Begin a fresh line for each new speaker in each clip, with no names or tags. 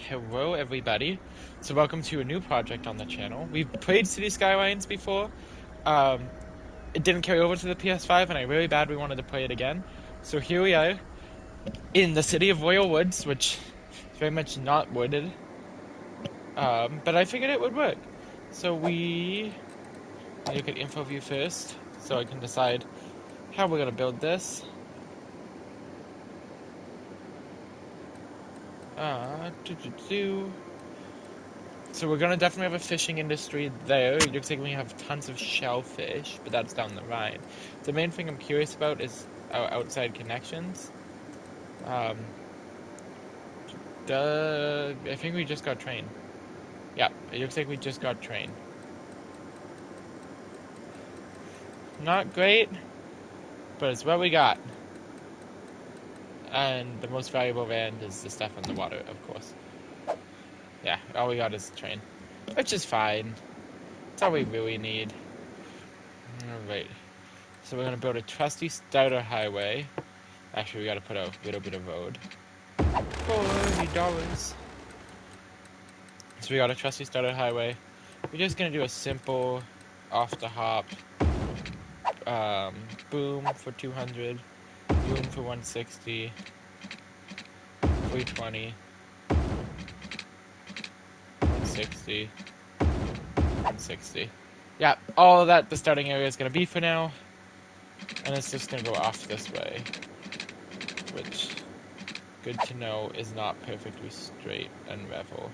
Hello everybody. So welcome to a new project on the channel. We've played City Skylines before. Um, it didn't carry over to the PS5 and I really badly wanted to play it again. So here we are in the city of Royalwoods, which is very much not wooded. But I figured it would work. So we look at info view first so I can decide how we're going to build this. So we're gonna definitely have a fishing industry there. It looks like we have tons of shellfish, but that's down the line. The main thing I'm curious about is our outside connections. I think we just got train. Yeah, it looks like we just got train. Not great, but it's what we got. And the most valuable land is the stuff on the water, of course. Yeah, all we got is train, which is fine. That's all we really need. Alright, so we're gonna build a trusty starter highway. Actually, we gotta put a little bit of road. $40. So we got a trusty starter highway. We're just gonna do a simple off the hop boom for 200, boom for 160, 320, 160, 160. Yeah, all of that the starting area is gonna be for now. And it's just gonna go off this way. Which, good to know, is not perfectly straight and level.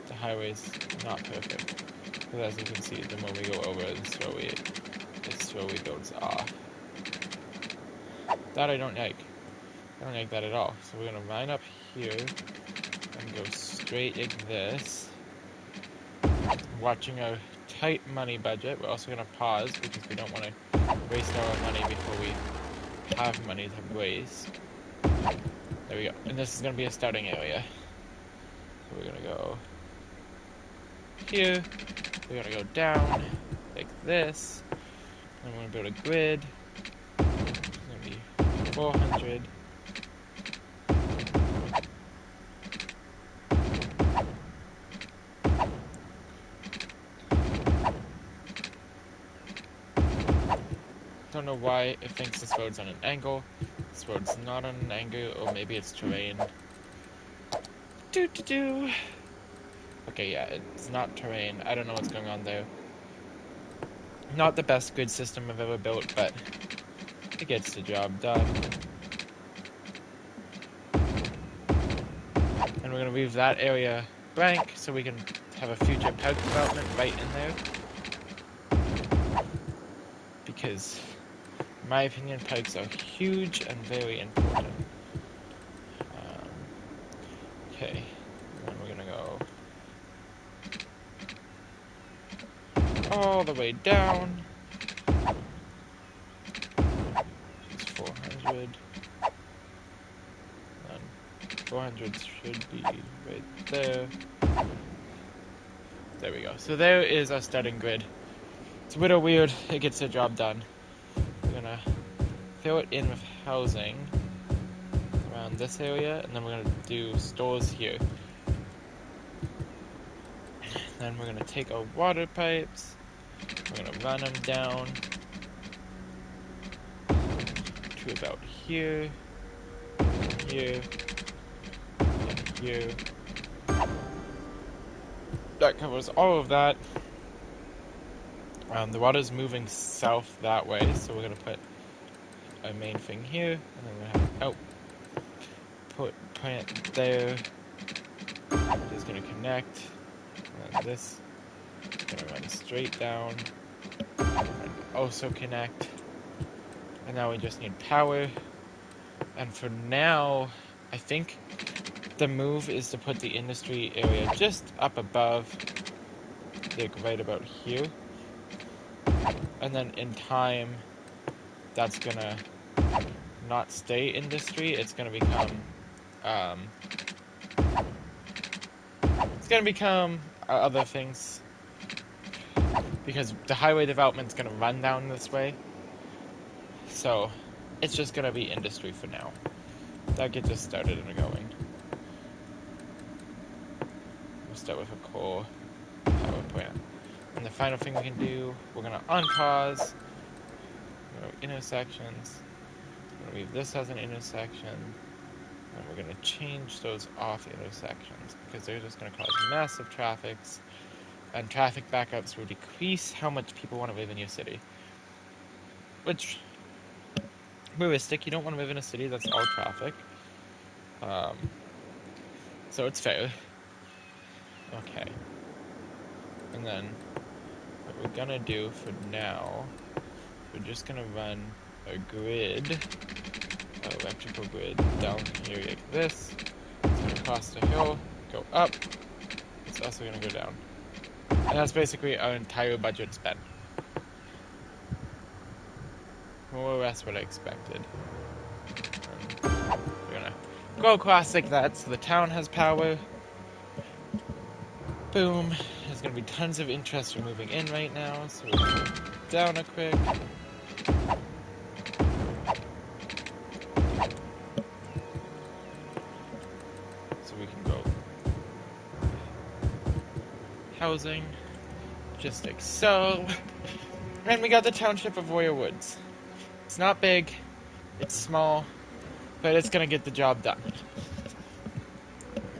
The highway's not perfect. Because as you can see, the more we go over, it slowly builds off. That I don't like. I don't like that at all. So we're gonna line up here and go straight like this. Watching a tight money budget. We're also gonna pause because we don't want to waste our money before we have money to waste. There we go. And this is gonna be a starting area. So we're gonna go here. We're gonna go down like this. And we're gonna build a grid. It's gonna be 400. Don't know why it thinks this road's on an angle. This road's not on an angle, or maybe it's terrain. Okay, yeah, it's not terrain. I don't know what's going on there. Not the best grid system I've ever built, but it gets the job done. And we're gonna leave that area blank so we can have a future park development right in there. Because, in my opinion, parks are huge and very important. Okay, and then we're gonna go all the way down. It's 400. And 400 should be right there. There we go. So there is our starting grid. It's a little weird. It gets the job done. We're gonna fill it in with housing around this area, and then we're gonna do stores here. Then we're gonna take our water pipes. We're gonna run them down to about here, here, and here. That covers all of that. The water's moving south that way, so we're gonna put a main thing here, and then we're gonna have put plant there. It's gonna connect, and then this is gonna run straight down, and also connect. And now we just need power. And for now, I think the move is to put the industry area just up above, like right about here. And then in time, that's gonna not stay industry. It's gonna become other things, because the highway development's gonna run down this way. So it's just gonna be industry for now. That gets us started and going. start with a coal power plant. And the final thing we can do, we're going to unpause. Intersections. We're going to leave this as an intersection. And we're going to change those off intersections because they're just going to cause massive traffics. And traffic backups will decrease how much people want to live in your city. Which, realistic, you don't want to live in a city that's all traffic. So it's fair. Okay. And then, what we're gonna do for now, we're just gonna run a grid, an electrical grid, down here like this. It's gonna cross the hill, go up. It's also gonna go down. And that's basically our entire budget spent. More or less what I expected. And we're gonna go across like that so the town has power. Boom. There's going to be tons of interest in moving in right now, so we'll go down a quick. So we can go housing, just like so. And we got the township of Royalwoods. It's not big, it's small, but it's going to get the job done.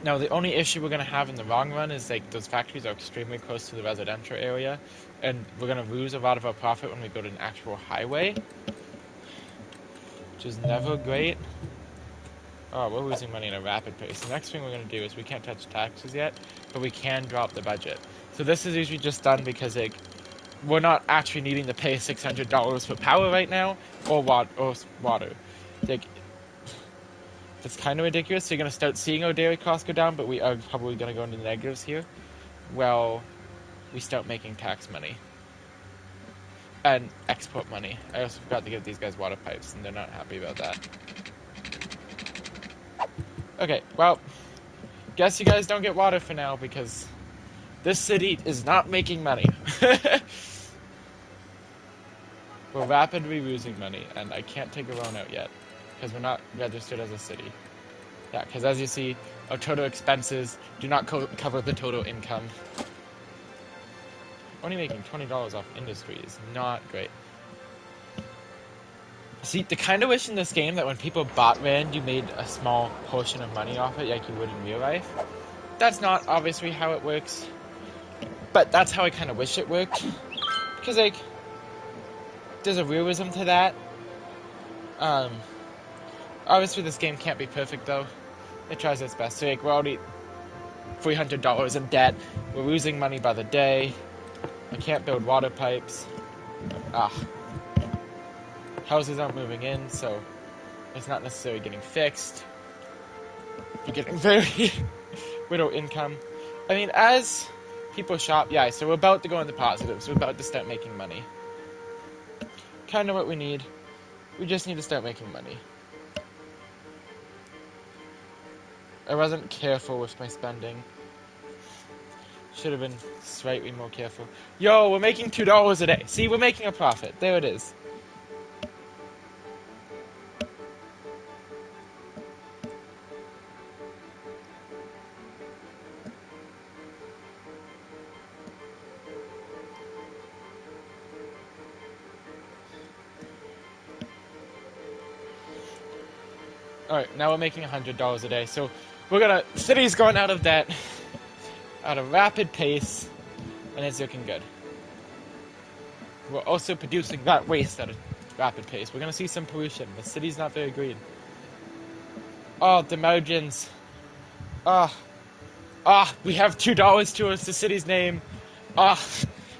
Now, the only issue we're going to have in the long run is, like, those factories are extremely close to the residential area, and we're going to lose a lot of our profit when we go to an actual highway, which is never great. Oh, we're losing money at a rapid pace. The next thing we're going to do is we can't touch taxes yet, but we can drop the budget. So this is usually just done because, like, we're not actually needing to pay $600 for power right now, or water. Like, it's kind of ridiculous. So you're going to start seeing our dairy costs go down, but we are probably going to go into the negatives here. Well, we start making tax money. And export money. I also forgot to give these guys water pipes, and they're not happy about that. Okay, well, guess you guys don't get water for now, because this city is not making money. We're rapidly losing money, and I can't take a loan out yet. Because we're not registered as a city. Yeah, because as you see, our total expenses do not cover the total income. Only making $20 off industry is not great. See, the kind of wish in this game that when people bought land, you made a small portion of money off it, like you would in real life. That's not obviously how it works. But that's how I kind of wish it worked. Because, like, there's a realism to that. Obviously, this game can't be perfect, though. It tries its best. So, like, we're already $300 in debt. We're losing money by the day. I can't build water pipes. Houses aren't moving in, so it's not necessarily getting fixed. We're getting very little income. I mean, as people shop, yeah, so we're about to go into positives. We're about to start making money. Kind of what we need. We just need to start making money. I wasn't careful with my spending. Should have been slightly more careful. Yo, we're making $2 a day. See, we're making a profit. There it is. Alright, now we're making $100 a day. So, city's going out of debt at a rapid pace, and it's looking good. We're also producing that waste at a rapid pace. We're gonna see some pollution. The city's not very green. Oh, the margins. We have $2 towards the city's name.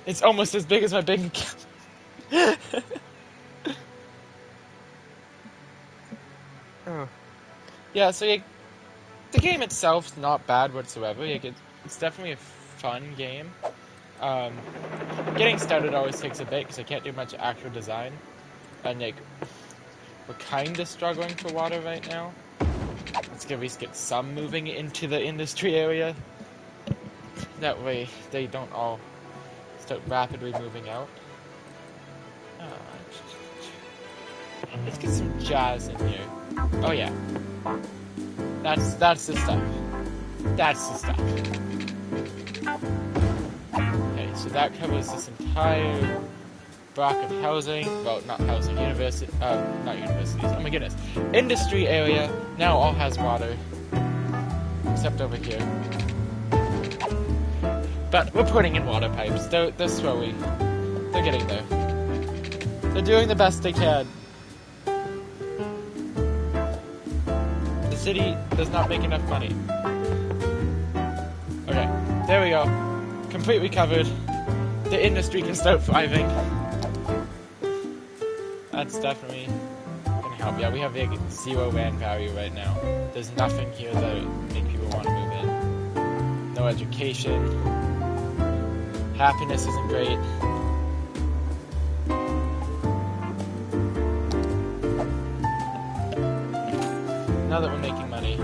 It's almost as big as my bank account. Yeah, so the game itself's not bad whatsoever. It's definitely a fun game. Getting started always takes a bit because I can't do much actual design. And we're kind of struggling for water right now. Let's at least get some moving into the industry area. That way they don't all start rapidly moving out. Let's get some jazz in here. Oh yeah. That's the stuff. That's the stuff. So that covers this entire block of housing. Well, not housing, not universities. Oh my goodness. Industry area now all has water. Except over here. But we're putting in water pipes. They're slowly. They're getting there. They're doing the best they can. The city does not make enough money. Okay, there we go. Completely covered. The industry can start thriving. That's definitely gonna help. Yeah, we have like 0 land value right now. There's nothing here that make people want to move in. No education. Happiness isn't great. Now that we're making money,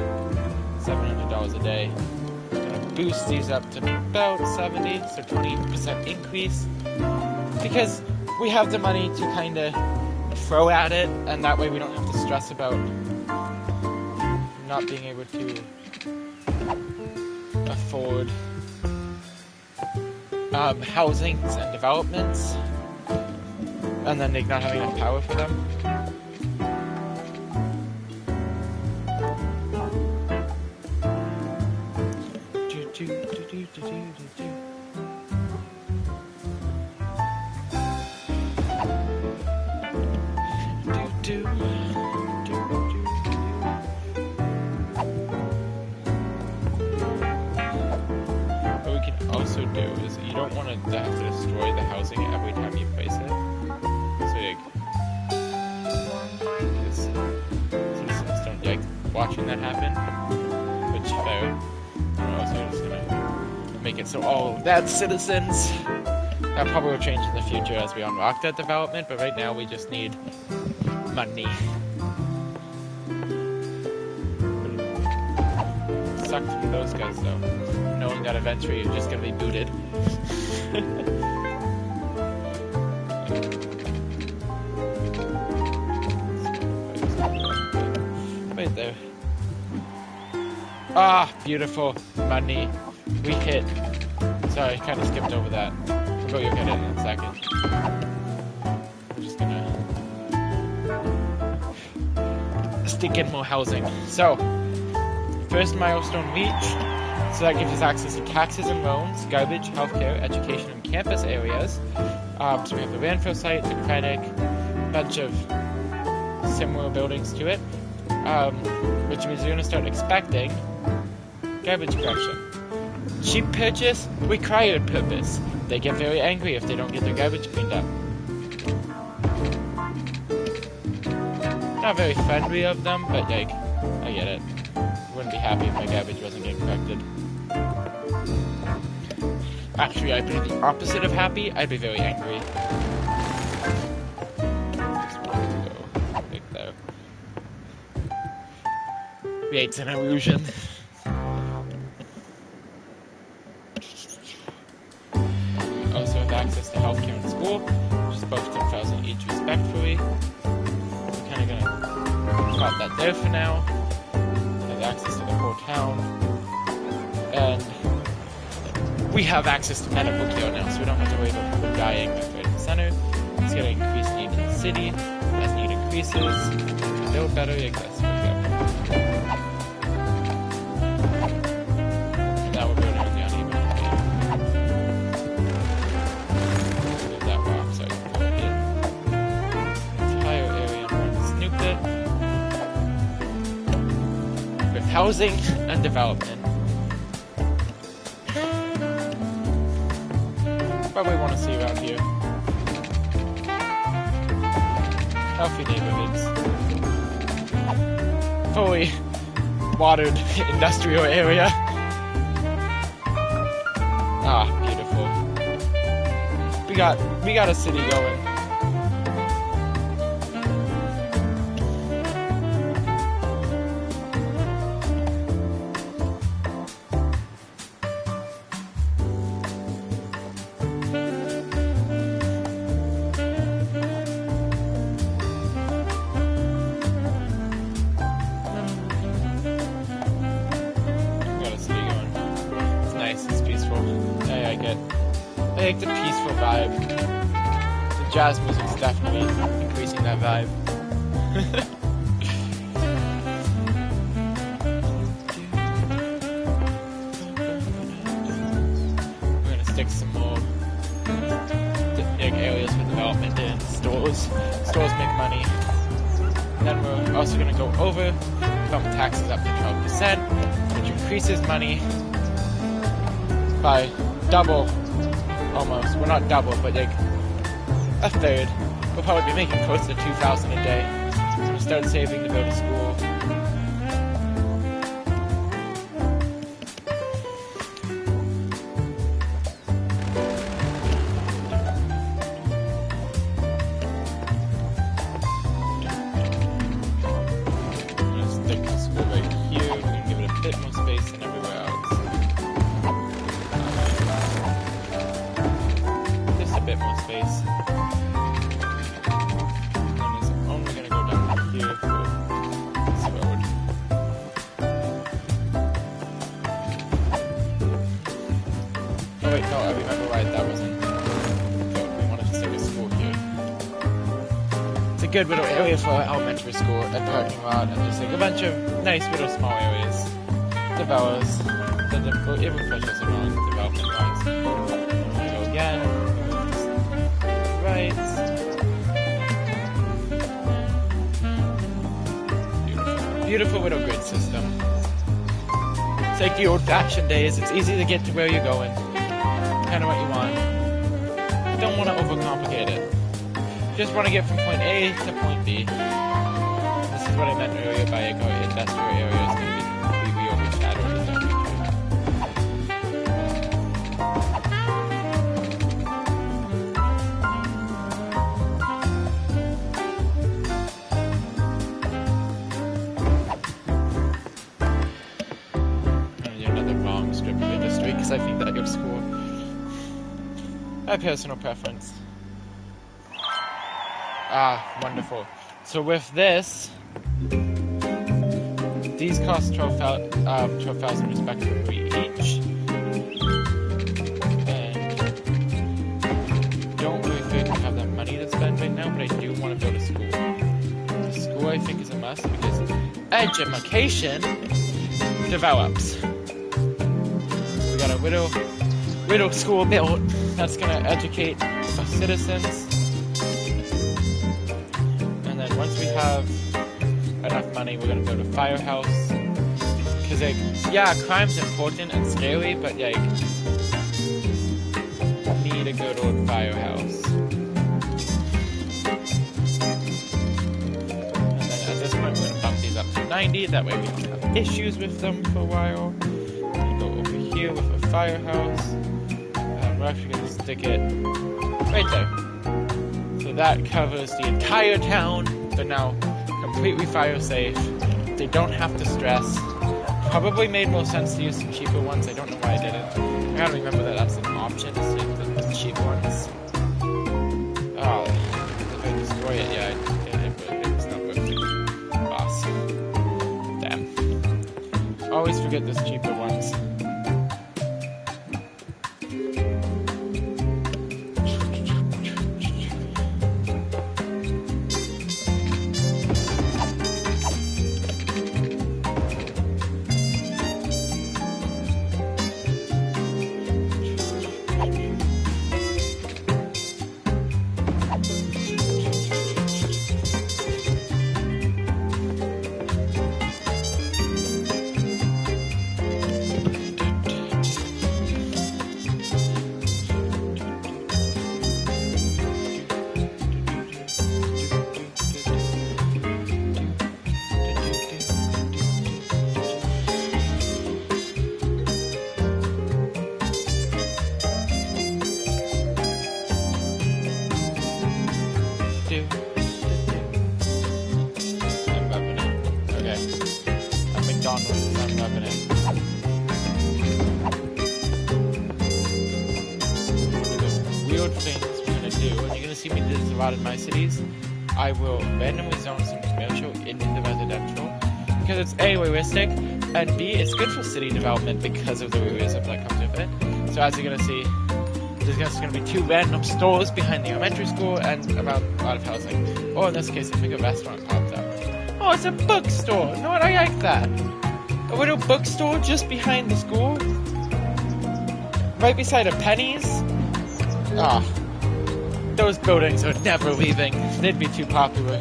$700 a day, gonna boost these up to about 70, so 20% increase, because we have the money to kind of throw at it, and that way we don't have to stress about not being able to afford housings and developments, and then not having enough power for them. What we can also do is you don't want to have to destroy the housing every time you place it. So citizens don't like watching that happen, which fair. We're also just gonna make it so all bad citizens. That probably will change in the future as we unlock that development, but right now we just need money. Sucks for those guys though, knowing that eventually you're just gonna be booted. Right there. Ah, beautiful. Money. We hit. Sorry, I kind of skipped over that. But you'll get it in a second. We're just gonna stick in more housing. So, first milestone reached. So that gives us access to taxes and loans, garbage, healthcare, education, and campus areas. So we have the landfill site, the clinic, a bunch of similar buildings to it. Which means we're gonna start expecting garbage collection. Cheap purchase, required purpose. They get very angry if they don't get their garbage cleaned up. Not very friendly of them, but like, I get it. Wouldn't be happy if my garbage wasn't getting collected. Actually, I'd be the opposite of happy. I'd be very angry. Just want to go right there. Creates an illusion. Also have access to healthcare and school, which is both 10,000 each respectfully. We're kind of gonna drop that there for now. Have access to the whole town, and we have access to medical care now, so we don't have to worry about people dying left, right, in the center. It's gonna increase need in the city as need increases. Build better, I guess. Now we're building on the uneven terrain. That rock, so I can go in. Entire area and snoop it. With housing and development. What we want to see around here. Healthy neighborhoods. Fully watered industrial area. Ah, beautiful. We got a city going. like the peaceful vibe. The jazz music's definitely increasing that vibe. We're gonna stick some more big areas for development in stores. Stores make money. And then we're also gonna go over, bump taxes up to 12%, which increases money by double, almost. Well, not double, but like a third. We'll probably be making close to $2,000 a day. We'll start saving to go to school. I'm gonna stick the school right here. We're gonna give it a bit more space than everywhere else. Just a bit more space. And it's only gonna go down here for this road. Oh wait, no, I remember right, that wasn't good. We wanted to stick a school here. It's a good little area for elementary school, a parking lot, and just like a bunch of nice little small areas. Develops, it refreshes along development lines. I'm gonna go again. Right. Beautiful. Beautiful little grid system. It's like the old-fashioned days. It's easy to get to where you're going. Kind of what you want. Don't want to overcomplicate it. Just want to get from point A to point B. This is what I meant earlier by like our industrial area is going to be completely overshadowed in the future. Another long strip of industry because I think that looks cool. My personal preference. Ah, wonderful. So with this, these cost 12,000 respectively each. And don't really feel like I have that money to spend right now, but I do want to build a school. The school I think is a must because education develops. We got a little school built that's gonna educate our citizens. And then once we have enough money, we're gonna build a firehouse. Cause like, yeah, crime's important and scary, but like, need a good old firehouse. And then at this point, we're gonna bump these up to 90. That way we don't have issues with them for a while. We go over here with a firehouse. We're actually gonna stick it right there. So that covers the entire town. They're now completely fire safe. They don't have to stress. Probably made more sense to use some cheaper ones. I don't know why I didn't. I gotta remember that that's an option to save the cheap ones. Oh, if I destroy it, yeah, it's not worth it. Boss. Damn. Always forget those cheaper ones. Things we're gonna do, and you're gonna see me do this a lot in my cities. I will randomly zone some commercial into the residential because it's A, realistic, and B, it's good for city development because of the realism that comes with it. So as you're gonna see, There's just going to be 2 random stores behind the elementary school and about a lot of housing. Or in this case, I think a restaurant popped up. Oh, it's a bookstore! You know what? I like that. A little bookstore just behind the school? Right beside a Penny's? Ah. Those buildings are never leaving. They'd be too popular.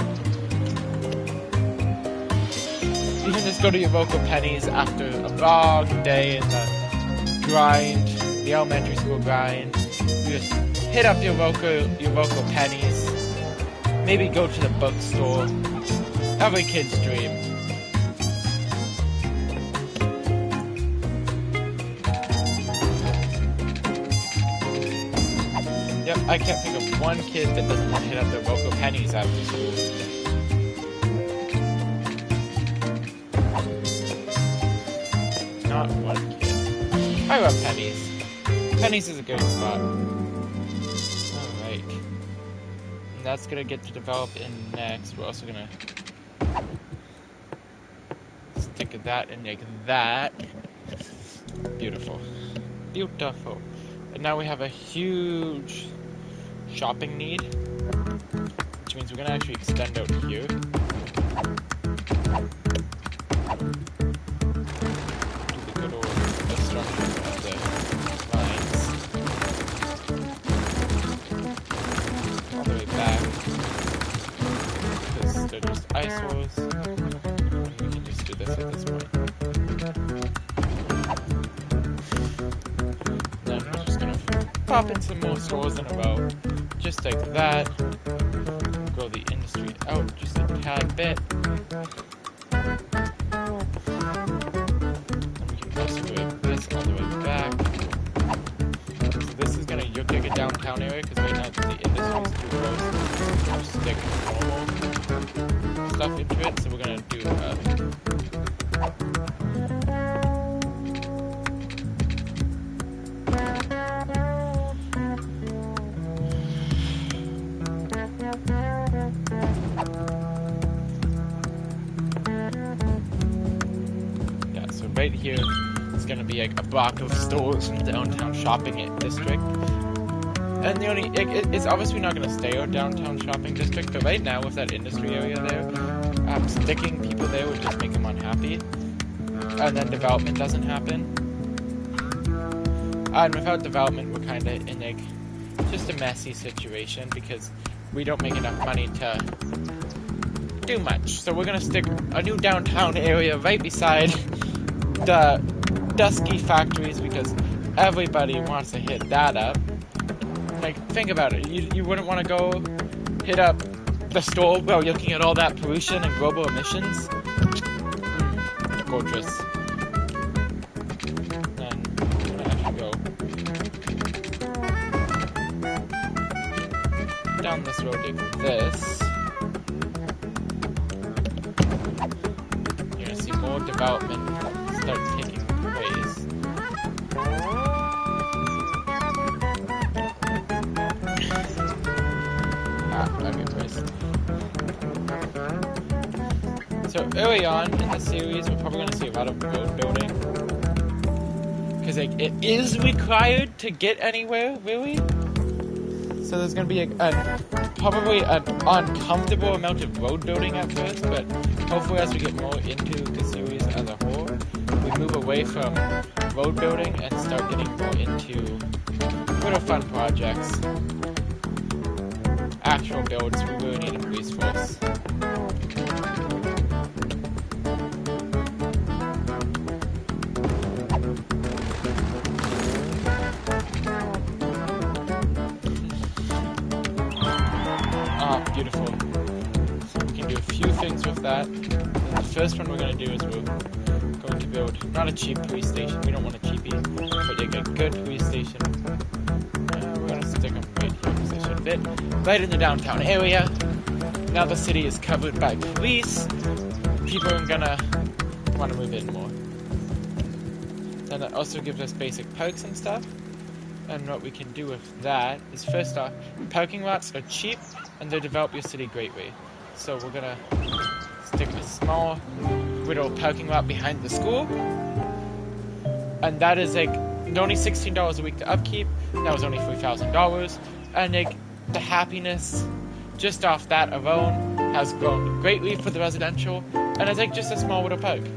You can just go to your local Penny's after a long day in the grind, the elementary school grind. You just hit up your local Penny's. Maybe go to the bookstore. Every kid's dream. Yep, I can't think of one kid that doesn't want to hit up their local Penny's after school. Not one kid. I love Penny's. Penny's is a good spot. Alright. And that's gonna get to develop in next. We're also gonna stick that in like that. Beautiful. Beautiful. And now we have a huge shopping need, which means we're gonna actually extend out here. Do the good old destruction of the lines. All the way back. Because they're just eyesores. We can just do this at this point. Then we're just gonna pop in some more stores in a row. Just like that. Grow the industry out just a tad bit. And we can also do this all the way back. So this is gonna look like a downtown area because right now the industry is too close. We'll stick normal stuff into it. So we're gonna do right here is going to be like a block of stores in the downtown shopping district. And the only, it's obviously not going to stay a downtown shopping district, but right now with that industry area there, sticking people there would just make them unhappy. And then development doesn't happen. And without development, we're kind of in like just a messy situation because we don't make enough money to do much. So we're going to stick a new downtown area right beside the dusky factories because everybody wants to hit that up. Like, think about it. You wouldn't want to go hit up the store while looking at all that pollution and global emissions? Gorgeous. Then I'm gonna actually go down this road like this. You're gonna see more development start taking place. So early on in the series, we're probably going to see a lot of road building. Because like, it is required to get anywhere, really. So there's going to be probably an uncomfortable amount of road building at first, but hopefully as we get more into the series as a whole, we move away from road building and start getting more into little fun projects. Actual builds, we really need a police force. Ah, beautiful. We can do a few things with that. The first one we're going to do is we're going to build, not a cheap police station, we don't want a cheapie, but like a good police station. We're going to stick them right here because they should fit. Right in the downtown area. Now the city is covered by police. People are gonna want to move in more. And that also gives us basic parks and stuff. And what we can do with that is, first off, parking lots are cheap and they develop your city greatly. So we're gonna stick a small little parking lot behind the school. And that is like only $16 a week to upkeep. That was only $3,000, and like the happiness just off that alone has grown greatly for the residential, and it's like just a small little perk. And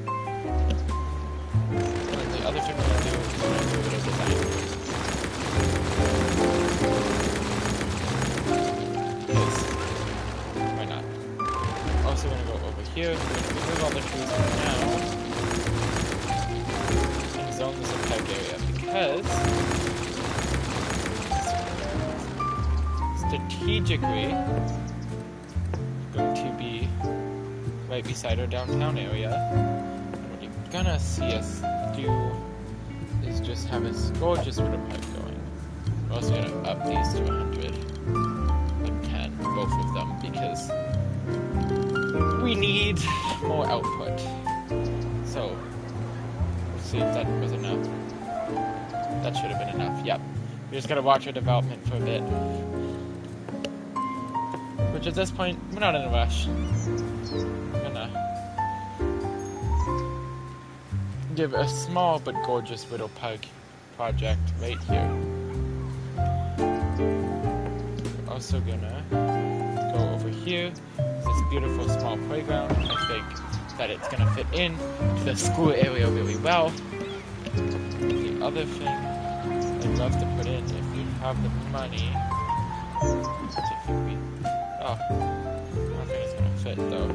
the other thing we're gonna do is we're gonna do a little design. Because why not? Also gonna go over here. We're gonna remove all the trees for now. Zone this a perk area because strategically going to be right beside our downtown area. And what you're gonna see us do is just have a gorgeous little perk going. We're also gonna up these to 100 and 10, both of them, because we need more output. So see if that was enough. That should have been enough. Yep. We just gotta watch our development for a bit. Which at this point, we're not in a rush. I'm gonna give a small but gorgeous little park project right here. We're also gonna go over here. This beautiful small playground. I think that it's going to fit in to the school area really well. The other thing I'd love to put in, if we have the money, I don't think it's going to fit though.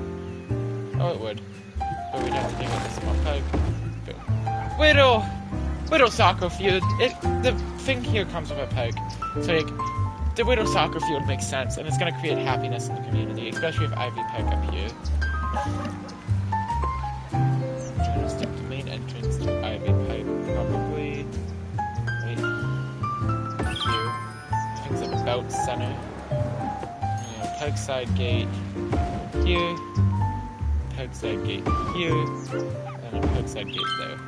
Oh, it would. But we'd have to give it a small park. Boom. Little soccer field. The thing here comes with a park. So like, the little soccer field makes sense, and it's going to create happiness in the community, especially with Ivy Park up here. Entrance to Ivy Pipe, probably right here. I think it's about center. Parkside gate here, Parkside gate here, and a Parkside gate there.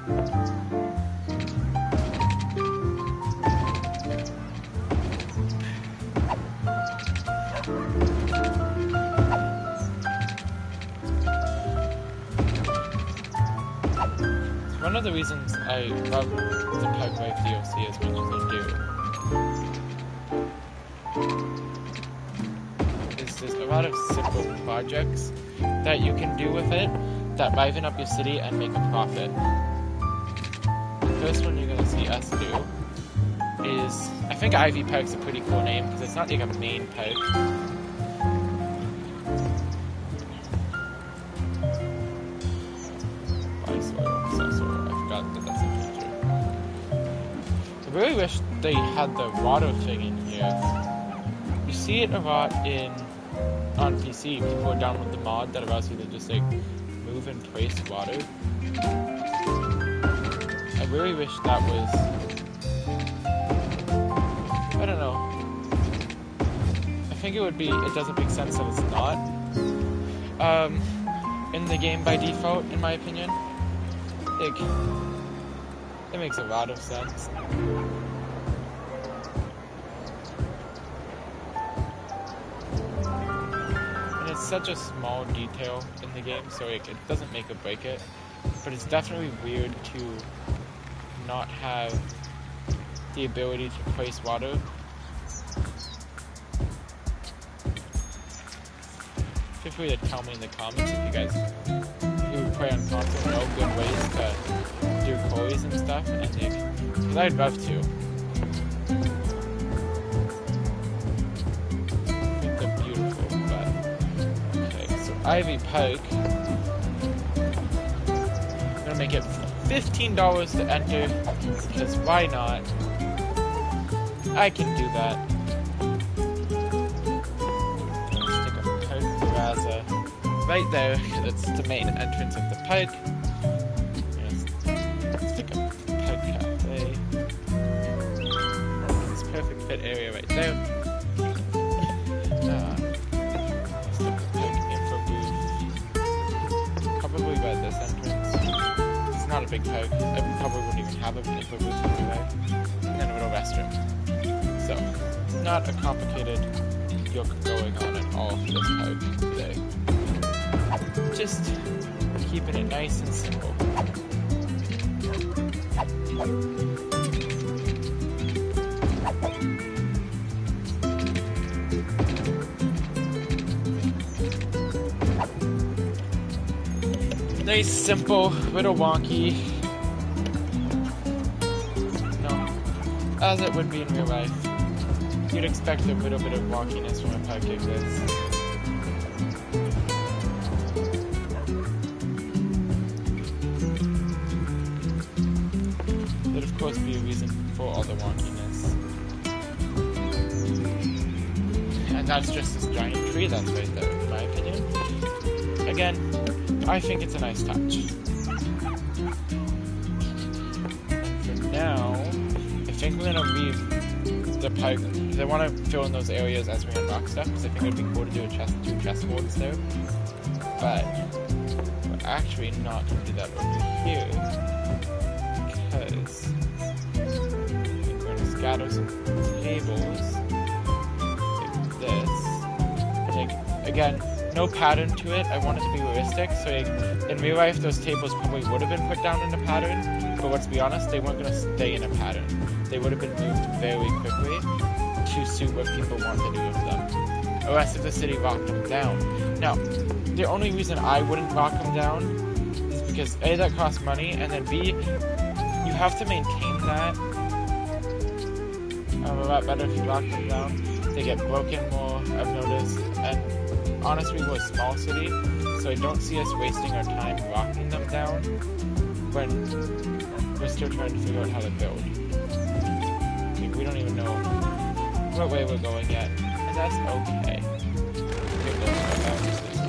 One of the reasons I love the Parkway DLC as much as I do is there's a lot of simple projects that you can do with it that liven up your city and make a profit. The first one you're going to see us do is, I think Ivy Park's a pretty cool name because it's not like a main park. I really wish they had the water thing in here. You see it a lot on PC. People are down with the mod that allows you to just like move and place water. I really wish that was, I don't know. I think it doesn't make sense that it's not in the game by default, in my opinion. Like, it makes a lot of sense. And it's such a small detail in the game, so like, it doesn't make or break it. But it's definitely weird to not have the ability to place water. Feel free to tell me in the comments if you guys who play on console know good ways to do quarries and stuff, and like, because I'd love to. I think they're beautiful, but okay. So Ivy Park, I'm gonna make it $15 to enter because why not? I can do that. Stick a Park Plaza right there. That's the main entrance of the park. Fit area right there. Probably by this entrance. It's not a big park. I probably wouldn't even have an info booth anyway. And then a little restroom. So, not a complicated yoke going on at all for this park today. Just keeping it nice and simple. very simple, little wonky. No, as it would be in real life. You'd expect a little bit of wonkiness from a park like this. There'd of course be a reason for all the wonkiness. And that's just this giant tree that's right there, in my opinion. Again, I think it's a nice touch. And for now, I think we're gonna leave the park, because I want to fill in those areas as we unlock stuff, because I think it would be cool to do two chessboards there. But we're actually not going to do that over here, because we're going to scatter some tables like this. Like, again, no pattern to it. I want it to be realistic, so like, in real life those tables probably would have been put down in a pattern, but let's be honest, they weren't going to stay in a pattern. They would have been moved very quickly to suit what people want to do with them. Or else if the city locked them down. Now, the only reason I wouldn't lock them down is because A, that costs money, and then B, you have to maintain that a lot better if you lock them down. They get broken more, I've noticed, and honestly we're a small city, so I don't see us wasting our time locking them down when we're still trying to figure out how to build. We don't even know what way we're going yet, and that's okay. We'll go about this once.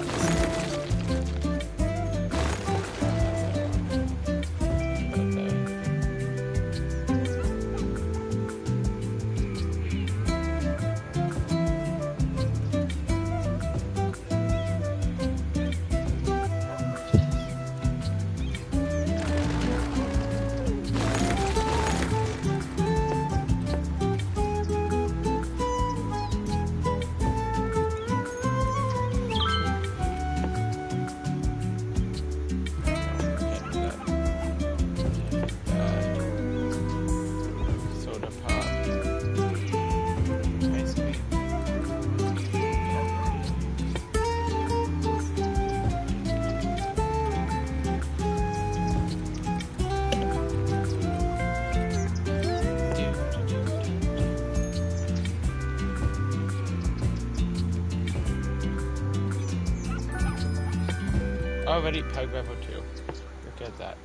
Already peg level 2. Look at that.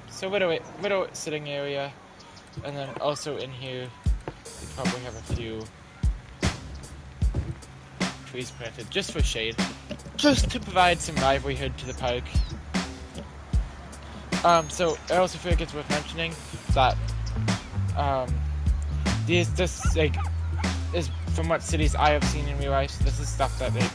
So little sitting area, and then also in here we probably have a few trees planted just for shade, just to provide some livelihood to the park. So I also feel like it's worth mentioning that this like is from what cities I have seen in real life. This is stuff that like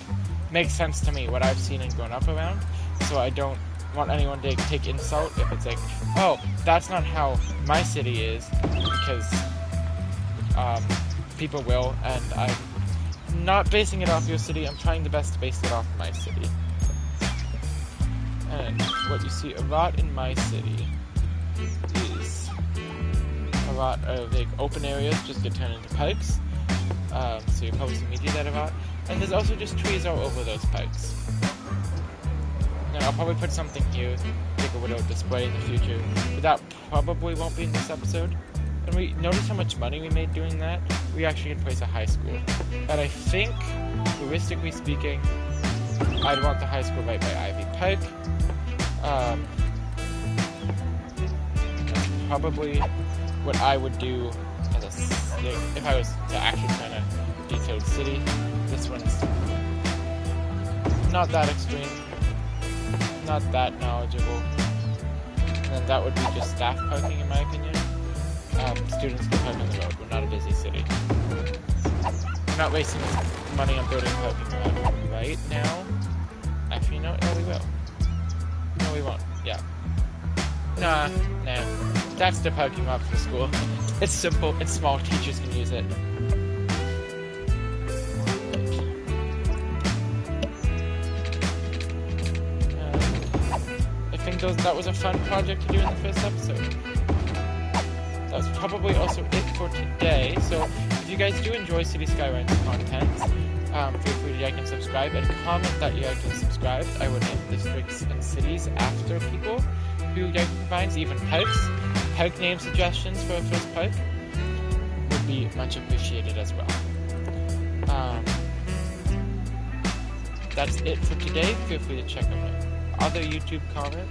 makes sense to me, what I've seen and grown up around. So I don't want anyone to take insult if it's like, oh, that's not how my city is, because people will, and I'm not basing it off your city. I'm trying the best to base it off my city. And what you see a lot in my city is a lot of like open areas just get turned into parks. So you probably see me do that a lot. And there's also just trees all over those parks. And I'll probably put something here, like a little display in the future, but that probably won't be in this episode. And we notice how much money we made doing that. We actually can place a high school. And I think, realistically speaking, I'd want the high school right by Ivy Park. That's probably what I would do as a, like, if I was to actually kind of detail the city. This one's not that extreme, not that knowledgeable, and then that would be just staff parking in my opinion. Students can park on the road, we're not a busy city. We're not wasting money on building a parking lot right now. Actually, no, we will. No, we won't, yeah. Nah, that's the parking lot for the school. It's simple, it's small, teachers can use it. That was a fun project to do in the first episode. That's probably also it for today. So if you guys do enjoy City Skylines content, Feel free to like and subscribe, and comment that you liked and subscribed. I will name districts and cities after people who like and finds, even parks. Park name suggestions for a first park would be much appreciated as well. That's it for today. Feel free to check out my other YouTube content.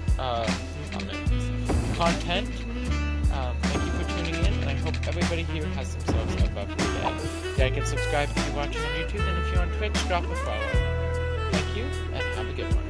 Thank you for tuning in, and I hope everybody here has themselves a lovely day. Like and subscribe if you're watching on YouTube, and if you're on Twitch, drop a follow. Thank you, and have a good one.